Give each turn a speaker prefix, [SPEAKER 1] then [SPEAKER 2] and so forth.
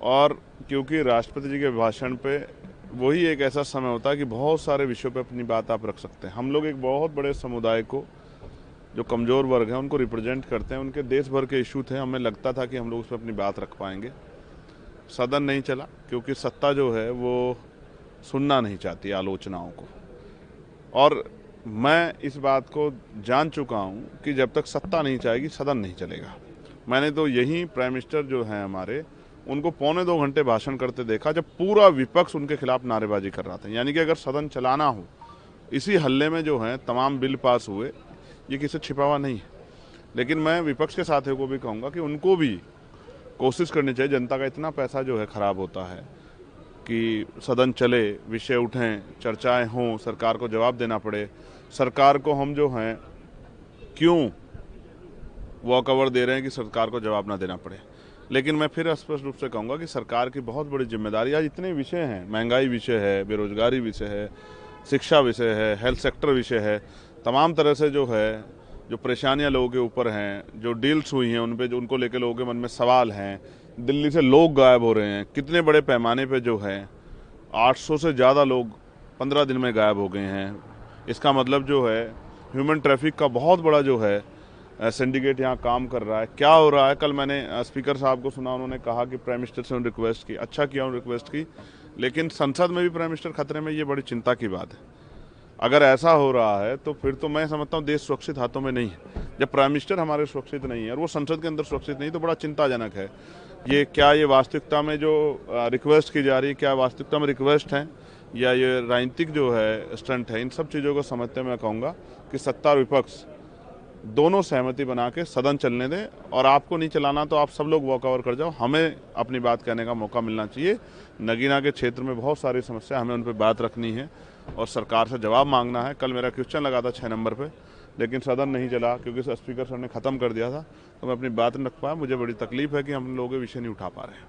[SPEAKER 1] और क्योंकि राष्ट्रपति जी के भाषण पे वही एक ऐसा समय होता है कि बहुत सारे विषयों पे अपनी बात आप रख सकते हैं। हम लोग एक बहुत बड़े समुदाय को, जो कमज़ोर वर्ग हैं, उनको रिप्रेजेंट करते हैं। उनके देश भर के इशू थे, हमें लगता था कि हम लोग उस पर अपनी बात रख पाएंगे। सदन नहीं चला क्योंकि सत्ता जो है वो सुनना नहीं चाहती आलोचनाओं को, और मैं इस बात को जान चुका हूं कि जब तक सत्ता नहीं चाहेगी सदन नहीं चलेगा। मैंने तो यही प्राइम मिनिस्टर जो हैं हमारे, उनको 1.25 घंटे भाषण करते देखा जब पूरा विपक्ष उनके खिलाफ नारेबाजी कर रहा था। यानी कि अगर सदन चलाना हो, इसी हल्ले में जो है तमाम बिल पास हुए, ये किसी छिपा हुआ नहीं है। लेकिन मैं विपक्ष के साथियों को भी कहूँगा कि उनको भी कोशिश करनी चाहिए। जनता का इतना पैसा जो है खराब होता है कि सदन चले, विषय उठें, चर्चाएं हों, सरकार को जवाब देना पड़े। सरकार को हम जो हैं क्यों वॉक ओवर दे रहे हैं कि सरकार को जवाब ना देना पड़े। लेकिन मैं फिर स्पष्ट रूप से कहूँगा कि सरकार की बहुत बड़ी जिम्मेदारी, आज इतने विषय हैं, महंगाई विषय है, बेरोजगारी विषय है, शिक्षा विषय है, हेल्थ सेक्टर विषय है, तमाम तरह से जो है जो परेशानियां लोगों के ऊपर हैं, जो डील्स हुई हैं उन पे जो उनको लेकर लोगों के मन में सवाल हैं। दिल्ली से लोग गायब हो रहे हैं, कितने बड़े पैमाने पे जो है 800 से ज़्यादा लोग 15 दिन में गायब हो गए हैं। इसका मतलब जो है ह्यूमन ट्रैफिक का बहुत बड़ा जो है सिंडिकेट यहाँ काम कर रहा है। क्या हो रहा है, कल मैंने स्पीकर साहब को सुना, उन्होंने कहा कि प्राइम मिनिस्टर से उन्होंने रिक्वेस्ट की, अच्छा किया उन्होंने रिक्वेस्ट की, लेकिन संसद में भी प्राइम मिनिस्टर खतरे में, ये बड़ी चिंता की बात है। अगर ऐसा हो रहा है तो फिर तो मैं समझता हूँ देश सुरक्षित हाथों में नहीं है। जब प्राइम मिनिस्टर हमारे सुरक्षित नहीं है और वो संसद के अंदर सुरक्षित नहीं, तो बड़ा चिंताजनक है। ये वास्तविकता में जो रिक्वेस्ट की जा रही है, क्या वास्तविकता में रिक्वेस्ट है या ये राजनीतिक जो है स्टंट है? इन सब चीज़ों को समझते मैं कहूँगा कि सत्ता और विपक्ष दोनों सहमति बना के सदन चलने दें, और आपको नहीं चलाना तो आप सब लोग वॉक ओवर कर जाओ। हमें अपनी बात कहने का मौका मिलना चाहिए। नगीना के क्षेत्र में बहुत सारी समस्या, हमें उन पर बात रखनी है और सरकार से जवाब मांगना है। कल मेरा क्वेश्चन लगा था 6 नंबर पे, लेकिन सदन नहीं चला क्योंकि स्पीकर सर ने ख़त्म कर दिया था, तो मैं अपनी बात नहीं रख पाया। मुझे बड़ी तकलीफ है कि हम लोग ये विषय नहीं उठा पा रहे हैं।